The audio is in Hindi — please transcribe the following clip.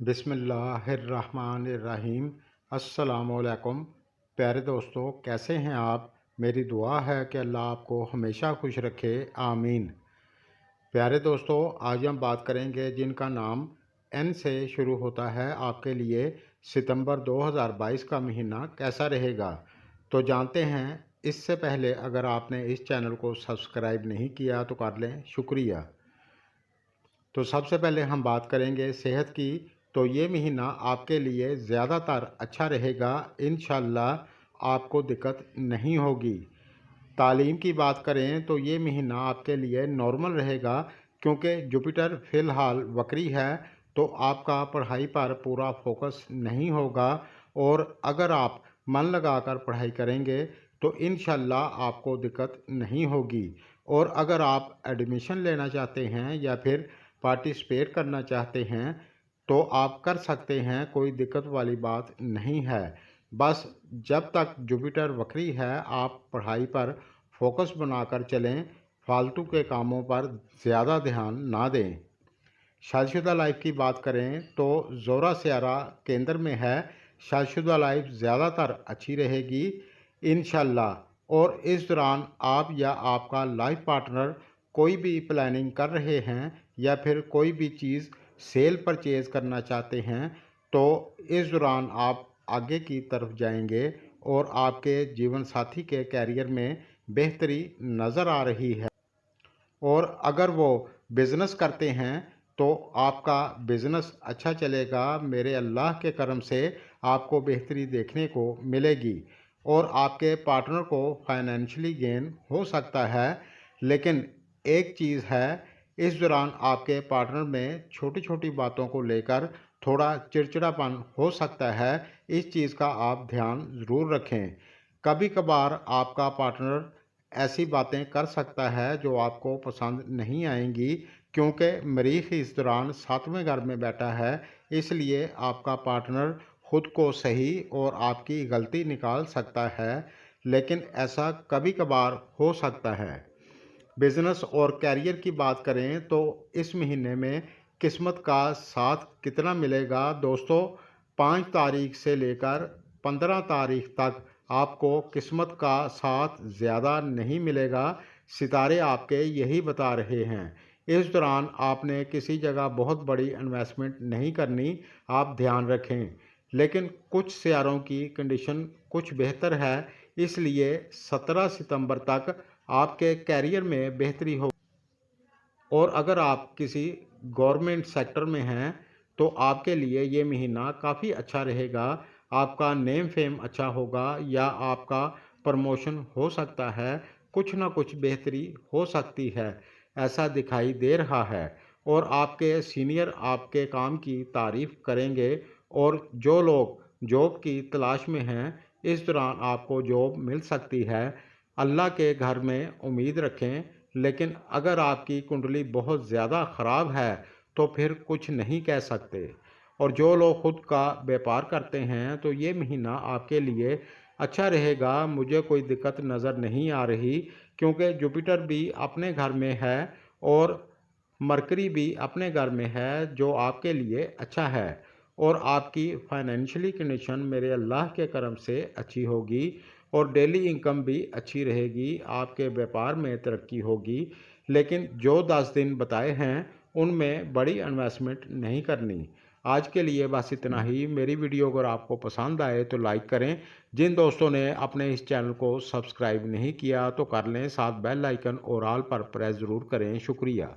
बिस्मिल्लाहिर्रहमानिर्रहीम। अस्सलामुअलैकुम। प्यारे दोस्तों, कैसे हैं आप? मेरी दुआ है कि अल्लाह आपको हमेशा खुश रखे, आमीन। प्यारे दोस्तों, आज हम बात करेंगे जिनका नाम एन से शुरू होता है, आपके लिए सितंबर 2022 का महीना कैसा रहेगा। तो जानते हैं। इससे पहले अगर आपने इस चैनल को सब्सक्राइब नहीं किया तो कर लें, शुक्रिया। तो सबसे पहले हम बात करेंगे सेहत की। तो ये महीना आपके लिए ज़्यादातर अच्छा रहेगा, इंशाल्लाह आपको दिक्कत नहीं होगी। तालीम की बात करें तो ये महीना आपके लिए नॉर्मल रहेगा, क्योंकि जुपिटर फ़िलहाल वक्री है, तो आपका पढ़ाई पर पूरा फोकस नहीं होगा। और अगर आप मन लगाकर पढ़ाई करेंगे तो इंशाल्लाह आपको दिक्कत नहीं होगी। और अगर आप एडमिशन लेना चाहते हैं या फिर पार्टिसिपेट करना चाहते हैं तो आप कर सकते हैं, कोई दिक्कत वाली बात नहीं है। बस जब तक जुपिटर वक्री है आप पढ़ाई पर फोकस बनाकर चलें, फालतू के कामों पर ज़्यादा ध्यान ना दें। शादीशुदा लाइफ की बात करें तो ज़ोरा सियारा केंद्र में है, शादीशुदा लाइफ ज़्यादातर अच्छी रहेगी इंशाल्लाह। और इस दौरान आप या आपका लाइफ पार्टनर कोई भी प्लानिंग कर रहे हैं या फिर कोई भी चीज़ सेल परचेज़ करना चाहते हैं तो इस दौरान आप आगे की तरफ जाएंगे और आपके जीवन साथी के कैरियर में बेहतरी नज़र आ रही है। और अगर वो बिज़नेस करते हैं तो आपका बिज़नेस अच्छा चलेगा, मेरे अल्लाह के करम से आपको बेहतरी देखने को मिलेगी। और आपके पार्टनर को फाइनेंशियली गेन हो सकता है। लेकिन एक चीज़ है, इस दौरान आपके पार्टनर में छोटी छोटी बातों को लेकर थोड़ा चिड़चिड़ापन हो सकता है, इस चीज़ का आप ध्यान ज़रूर रखें। कभी कभार आपका पार्टनर ऐसी बातें कर सकता है जो आपको पसंद नहीं आएंगी, क्योंकि मरीख इस दौरान 7वें घर में बैठा है, इसलिए आपका पार्टनर खुद को सही और आपकी गलती निकाल सकता है। लेकिन ऐसा कभी कभार हो सकता है। बिज़नेस और कैरियर की बात करें तो इस महीने में किस्मत का साथ कितना मिलेगा दोस्तों? 5 तारीख से लेकर 15 तारीख तक आपको किस्मत का साथ ज़्यादा नहीं मिलेगा, सितारे आपके यही बता रहे हैं। इस दौरान आपने किसी जगह बहुत बड़ी इन्वेस्टमेंट नहीं करनी, आप ध्यान रखें। लेकिन कुछ सितारों की कंडीशन कुछ बेहतर है, इसलिए 17 सितंबर तक आपके कैरियर में बेहतरी हो। और अगर आप किसी गवर्नमेंट सेक्टर में हैं तो आपके लिए ये महीना काफ़ी अच्छा रहेगा। आपका नेम फेम अच्छा होगा या आपका प्रमोशन हो सकता है, कुछ ना कुछ बेहतरी हो सकती है, ऐसा दिखाई दे रहा है। और आपके सीनियर आपके काम की तारीफ़ करेंगे। और जो लोग जॉब की तलाश में हैं, इस दौरान आपको जॉब मिल सकती है। अल्लाह के घर में उम्मीद रखें। लेकिन अगर आपकी कुंडली बहुत ज़्यादा ख़राब है तो फिर कुछ नहीं कह सकते। और जो लोग खुद का व्यापार करते हैं तो ये महीना आपके लिए अच्छा रहेगा, मुझे कोई दिक्कत नज़र नहीं आ रही, क्योंकि जुपिटर भी अपने घर में है और मरकरी भी अपने घर में है, जो आपके लिए अच्छा है। और आपकी फाइनेंशियली कंडीशन मेरे अल्लाह के करम से अच्छी होगी और डेली इनकम भी अच्छी रहेगी, आपके व्यापार में तरक्की होगी। लेकिन जो 10 दिन बताए हैं उनमें बड़ी इन्वेस्टमेंट नहीं करनी। आज के लिए बस इतना ही। मेरी वीडियो अगर आपको पसंद आए तो लाइक करें। जिन दोस्तों ने अपने इस चैनल को सब्सक्राइब नहीं किया तो कर लें, साथ बेल आइकन और ऑल पर प्रेस ज़रूर करें, शुक्रिया।